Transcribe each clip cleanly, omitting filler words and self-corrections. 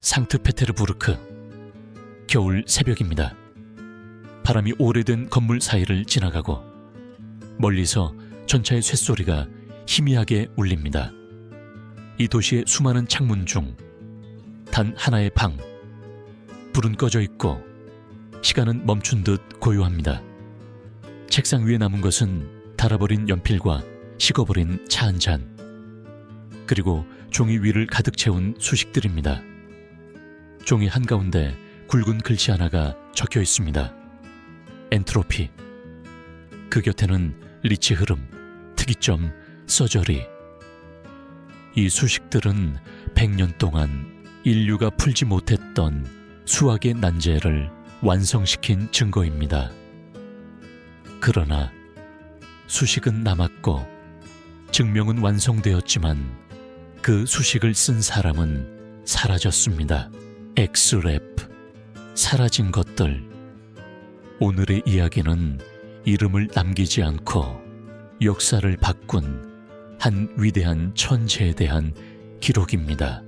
상트페테르부르크. 겨울 새벽입니다. 바람이 오래된 건물 사이를 지나가고 멀리서 전차의 쇳소리가 희미하게 울립니다. 이 도시의 수많은 창문 중 단 하나의 방. 불은 꺼져 있고 시간은 멈춘 듯 고요합니다. 책상 위에 남은 것은 닳아버린 연필과 식어버린 차 한 잔, 그리고 종이 위를 가득 채운 수식들입니다. 종이 한가운데 굵은 글씨 하나가 적혀 있습니다. 엔트로피. 그 곁에는 리치 흐름, 특이점, 서저리. 이 수식들은 100년 동안 인류가 풀지 못했던 수학의 난제를 완성시킨 증거입니다. 그러나 수식은 남았고 증명은 완성되었지만 그 수식을 쓴 사람은 사라졌습니다. 엑스랩. 사라진 것들. 오늘의 이야기는 이름을 남기지 않고 역사를 바꾼 한 위대한 천재에 대한 기록입니다.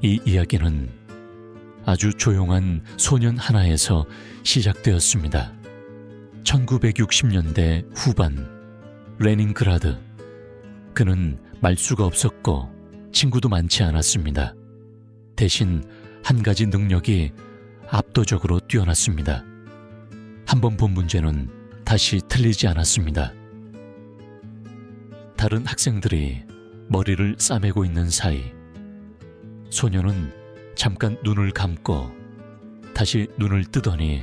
이 이야기는 아주 조용한 소년 하나에서 시작되었습니다. 1960년대 후반, 레닌그라드. 그는 말수가 없었고 친구도 많지 않았습니다. 대신 한 가지 능력이 압도적으로 뛰어났습니다. 한 번 본 문제는 다시 틀리지 않았습니다. 다른 학생들이 머리를 싸매고 있는 사이, 소녀는 잠깐 눈을 감고 다시 눈을 뜨더니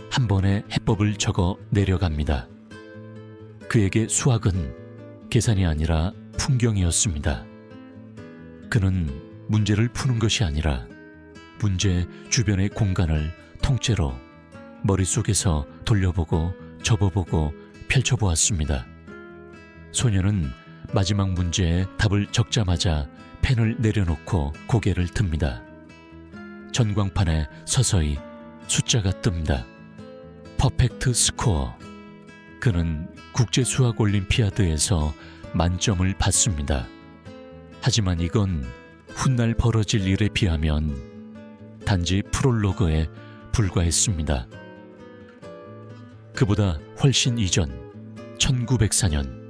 한 번에 해법을 적어 내려갑니다. 그에게 수학은 계산이 아니라 풍경이었습니다. 그는 문제를 푸는 것이 아니라 문제 주변의 공간을 통째로 머릿속에서 돌려보고 접어보고 펼쳐보았습니다. 소녀는 마지막 문제에 답을 적자마자 펜을 내려놓고 고개를 듭니다. 전광판에 서서히 숫자가 뜹니다. 퍼펙트 스코어. 그는 국제수학올림피아드에서 만점을 받습니다. 하지만 이건 훗날 벌어질 일에 비하면 단지 프롤로그에 불과했습니다. 그보다 훨씬 이전 1904년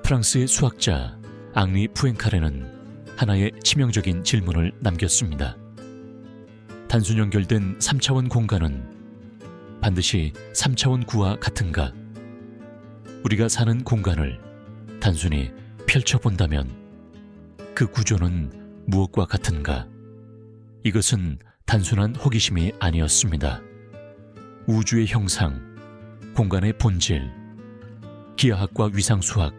프랑스의 수학자 앙리 푸엥카레는 하나의 치명적인 질문을 남겼습니다. 단순 연결된 3차원 공간은 반드시 3차원 구와 같은가? 우리가 사는 공간을 단순히 펼쳐본다면 그 구조는 무엇과 같은가? 이것은 단순한 호기심이 아니었습니다. 우주의 형상, 공간의 본질, 기하학과 위상수학,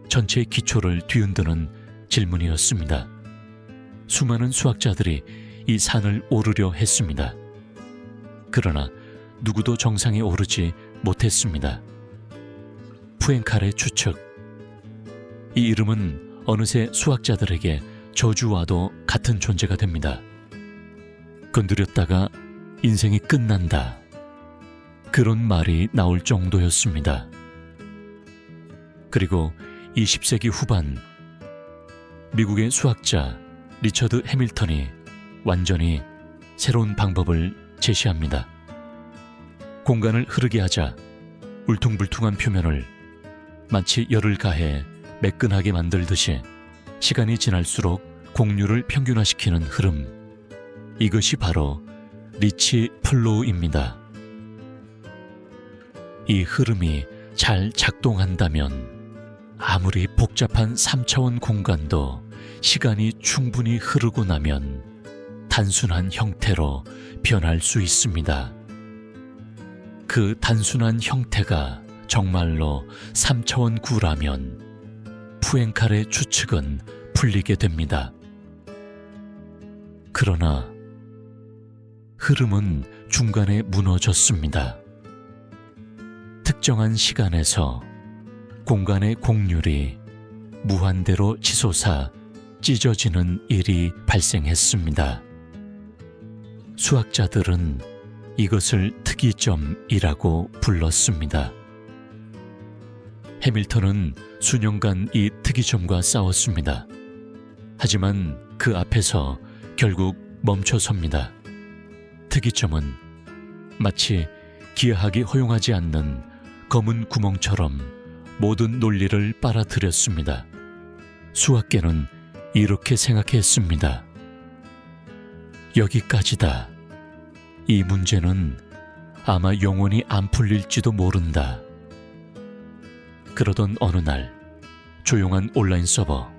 전체의 기초를 뒤흔드는 질문이었습니다. 수많은 수학자들이 이 산을 오르려 했습니다. 그러나 누구도 정상에 오르지 못했습니다. 푸엥카레 추측. 이 이름은 어느새 수학자들에게 저주와도 같은 존재가 됩니다. 건드렸다가 인생이 끝난다. 그런 말이 나올 정도였습니다. 그리고 20세기 후반, 미국의 수학자 리처드 해밀턴이 완전히 새로운 방법을 제시합니다. 공간을 흐르게 하자 울퉁불퉁한 표면을 마치 열을 가해 매끈하게 만들듯이 시간이 지날수록 공률을 평균화시키는 흐름. 이것이 바로 리치 플로우입니다. 이 흐름이 잘 작동한다면 아무리 복잡한 3차원 공간도 시간이 충분히 흐르고 나면 단순한 형태로 변할 수 있습니다. 그 단순한 형태가 정말로 3차원 구라면 푸엥카레 추측은 풀리게 됩니다. 그러나 흐름은 중간에 무너졌습니다. 특정한 시간에서 공간의 공률이 무한대로 치솟아 찢어지는 일이 발생했습니다. 수학자들은 이것을 특이점이라고 불렀습니다. 해밀턴은 수년간 이 특이점과 싸웠습니다. 하지만 그 앞에서 결국 멈춰섭니다. 특이점은 마치 기하학이 허용하지 않는 검은 구멍처럼 모든 논리를 빨아들였습니다. 수학계는 이렇게 생각했습니다. 여기까지다. 이 문제는 아마 영원히 안 풀릴지도 모른다. 그러던 어느 날 조용한 온라인 서버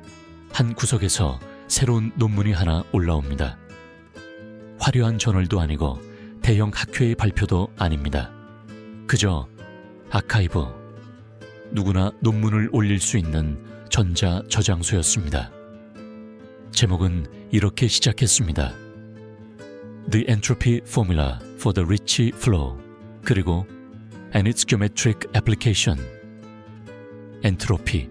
한 구석에서 새로운 논문이 하나 올라옵니다. 화려한 저널도 아니고 대형 학회의 발표도 아닙니다. 그저 아카이브, 누구나 논문을 올릴 수 있는 전자 저장소였습니다. 제목은 이렇게 시작했습니다. The Entropy Formula for the Ricci Flow, 그리고 And its Geometric Application. 엔트로피.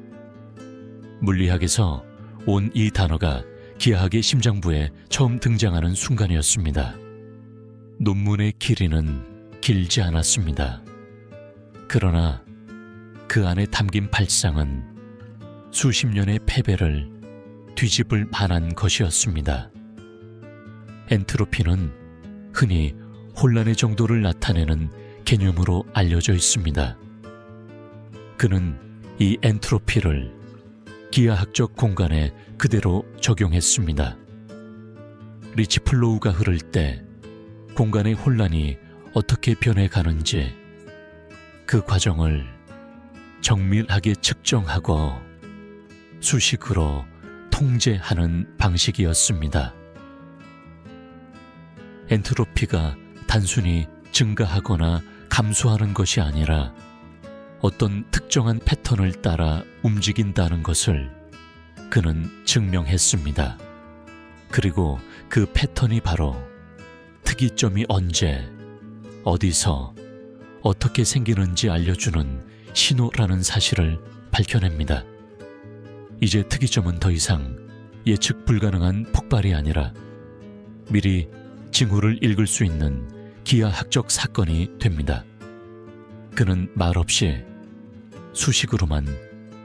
물리학에서 온 이 단어가 기하학의 심장부에 처음 등장하는 순간이었습니다. 논문의 길이는 길지 않았습니다. 그러나 그 안에 담긴 발상은 수십 년의 패배를 뒤집을 만한 것이었습니다. 엔트로피는 흔히 혼란의 정도를 나타내는 개념으로 알려져 있습니다. 그는 이 엔트로피를 기하학적 공간에 그대로 적용했습니다. 리치 플로우가 흐를 때 공간의 혼란이 어떻게 변해가는지 그 과정을 정밀하게 측정하고 수식으로 통제하는 방식이었습니다. 엔트로피가 단순히 증가하거나 감소하는 것이 아니라 어떤 특정한 패턴을 따라 움직인다는 것을 그는 증명했습니다. 그리고 그 패턴이 바로 특이점이 언제, 어디서, 어떻게 생기는지 알려주는 신호라는 사실을 밝혀냅니다. 이제 특이점은 더 이상 예측 불가능한 폭발이 아니라 미리 징후를 읽을 수 있는 기하학적 사건이 됩니다. 그는 말없이 수식으로만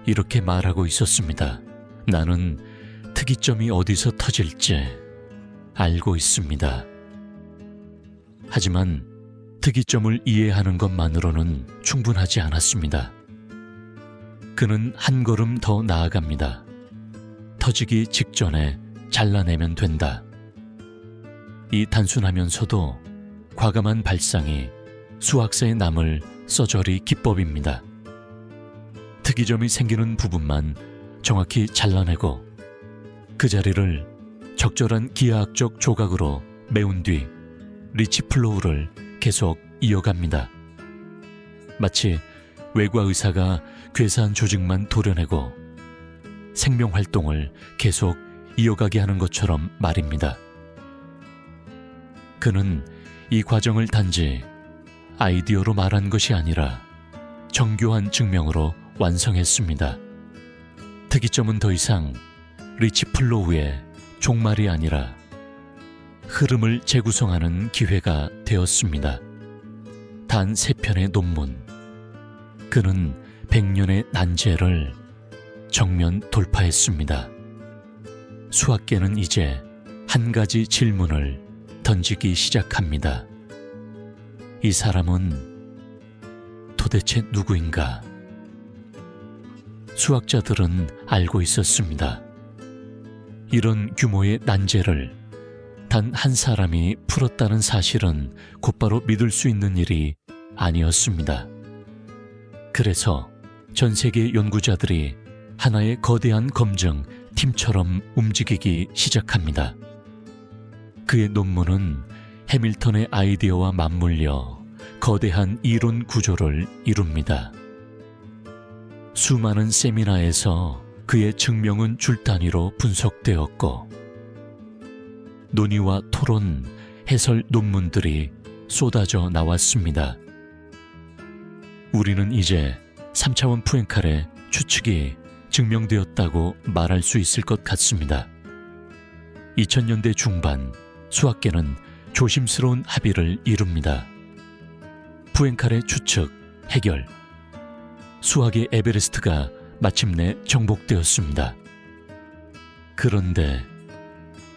이렇게 말하고 있었습니다. 나는 특이점이 어디서 터질지 알고 있습니다. 하지만 특이점을 이해하는 것만으로는 충분하지 않았습니다. 그는 한 걸음 더 나아갑니다. 터지기 직전에 잘라내면 된다. 이 단순하면서도 과감한 발상이 수학사에 남을 서저리 기법입니다. 특이점이 생기는 부분만 정확히 잘라내고 그 자리를 적절한 기하학적 조각으로 메운 뒤 리치 플로우를 계속 이어갑니다. 마치 외과 의사가 괴사한 조직만 도려내고 생명활동을 계속 이어가게 하는 것처럼 말입니다. 그는 이 과정을 단지 아이디어로 말한 것이 아니라 정교한 증명으로 완성했습니다. 특이점은 더 이상 리치 플로우의 종말이 아니라 흐름을 재구성하는 기회가 되었습니다. 단 3편의 논문. 그는 100년의 난제를 정면 돌파했습니다. 수학계는 이제 한 가지 질문을 던지기 시작합니다. 이 사람은 도대체 누구인가? 수학자들은 알고 있었습니다. 이런 규모의 난제를 단 한 사람이 풀었다는 사실은 곧바로 믿을 수 있는 일이 아니었습니다. 그래서 전 세계 연구자들이 하나의 거대한 검증 팀처럼 움직이기 시작합니다. 그의 논문은 해밀턴의 아이디어와 맞물려 거대한 이론 구조를 이룹니다. 수많은 세미나에서 그의 증명은 줄 단위로 분석되었고 논의와 토론, 해설 논문들이 쏟아져 나왔습니다. 우리는 이제 3차원 푸엔칼의 추측이 증명되었다고 말할 수 있을 것 같습니다. 2000년대 중반 수학계는 조심스러운 합의를 이룹니다. 푸엔칼의 추측, 해결, 수학의 에베레스트가 마침내 정복되었습니다. 그런데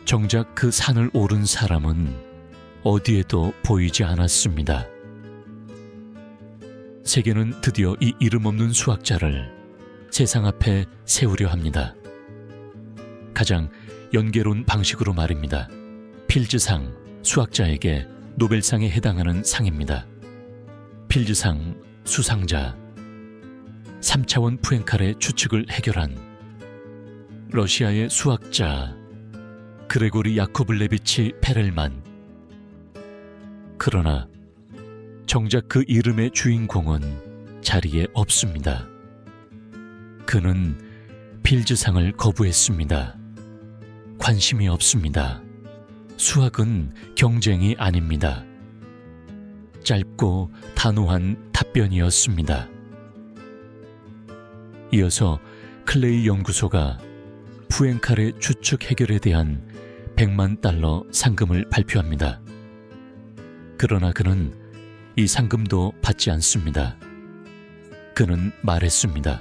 정작 그 산을 오른 사람은 어디에도 보이지 않았습니다. 세계는 드디어 이 이름 없는 수학자를 세상 앞에 세우려 합니다. 가장 연계로운 방식으로 말입니다. 필즈상, 수학자에게 노벨상에 해당하는 상입니다. 필즈상 수상자, 3차원 푸엔칼의 추측을 해결한 러시아의 수학자 그레고리 야코블레비치 페렐만. 그러나 정작 그 이름의 주인공은 자리에 없습니다. 그는 필즈상을 거부했습니다. 관심이 없습니다. 수학은 경쟁이 아닙니다. 짧고 단호한 답변이었습니다. 이어서 클레이 연구소가 푸엔칼의 추측 해결에 대한 100만 달러 상금을 발표합니다. 그러나 그는 이 상금도 받지 않습니다. 그는 말했습니다.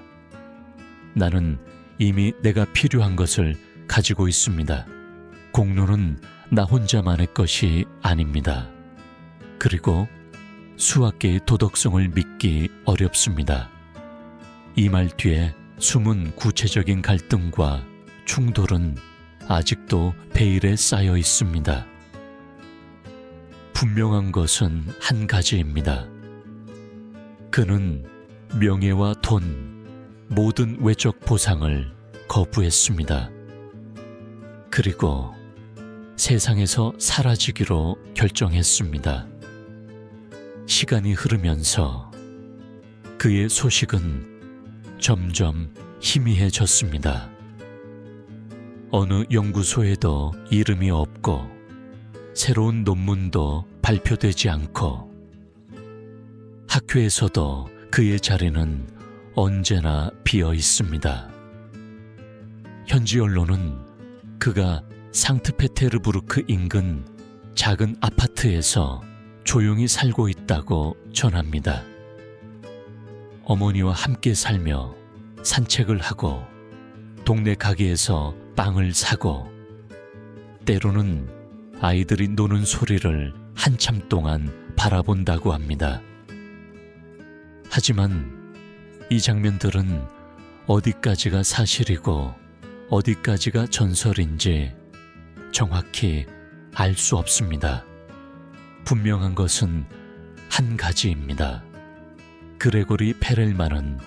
나는 이미 내가 필요한 것을 가지고 있습니다. 공로는 나 혼자만의 것이 아닙니다. 그리고 수학계의 도덕성을 믿기 어렵습니다. 이 말 뒤에 숨은 구체적인 갈등과 충돌은 아직도 베일에 쌓여 있습니다. 분명한 것은 한 가지입니다. 그는 명예와 돈, 모든 외적 보상을 거부했습니다. 그리고 세상에서 사라지기로 결정했습니다. 시간이 흐르면서 그의 소식은 점점 희미해졌습니다. 어느 연구소에도 이름이 없고 새로운 논문도 발표되지 않고 학교에서도 그의 자리는 언제나 비어 있습니다. 현지 언론은 그가 상트페테르부르크 인근 작은 아파트에서 조용히 살고 있다고 전합니다. 어머니와 함께 살며 산책을 하고 동네 가게에서 빵을 사고 때로는 아이들이 노는 소리를 한참 동안 바라본다고 합니다. 하지만 이 장면들은 어디까지가 사실이고 어디까지가 전설인지 정확히 알 수 없습니다. 분명한 것은 한 가지입니다. 그레고리 페렐만은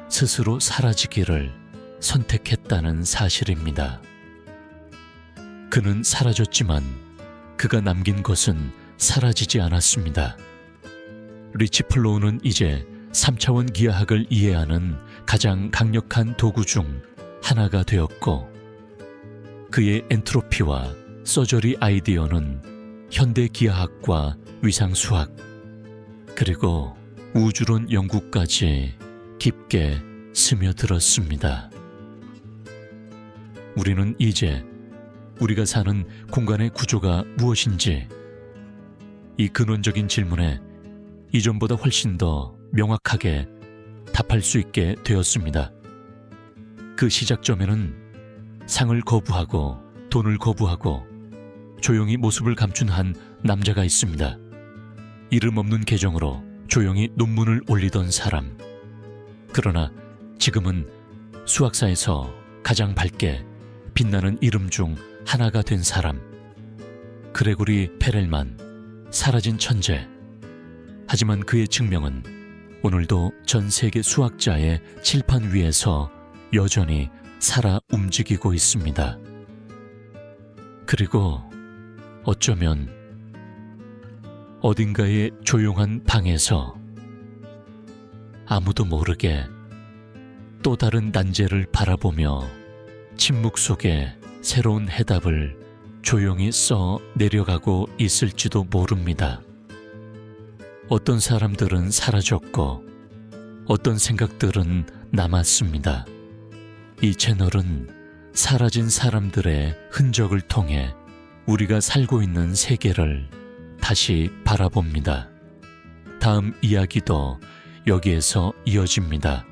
스스로 사라지기를 선택했다는 사실입니다. 그는 사라졌지만 그가 남긴 것은 사라지지 않았습니다. 리치 플로우는 이제 3차원 기하학을 이해하는 가장 강력한 도구 중 하나가 되었고 그의 엔트로피와 서저리 아이디어는 현대 기하학과 위상수학 그리고 우주론 연구까지 깊게 스며들었습니다. 우리는 이제 우리가 사는 공간의 구조가 무엇인지 이 근원적인 질문에 이전보다 훨씬 더 명확하게 답할 수 있게 되었습니다. 그 시작점에는 상을 거부하고 돈을 거부하고 조용히 모습을 감춘 한 남자가 있습니다. 이름 없는 계정으로 조용히 논문을 올리던 사람. 그러나 지금은 수학사에서 가장 밝게 빛나는 이름 중 하나가 된 사람. 그레고리 페렐만, 사라진 천재. 하지만 그의 증명은 오늘도 전 세계 수학자의 칠판 위에서 여전히 살아 움직이고 있습니다. 그리고 어쩌면 어딘가의 조용한 방에서 아무도 모르게 또 다른 난제를 바라보며 침묵 속에 새로운 해답을 조용히 써 내려가고 있을지도 모릅니다. 어떤 사람들은 사라졌고 어떤 생각들은 남았습니다. 이 채널은 사라진 사람들의 흔적을 통해 우리가 살고 있는 세계를 다시 바라봅니다. 다음 이야기도 여기에서 이어집니다.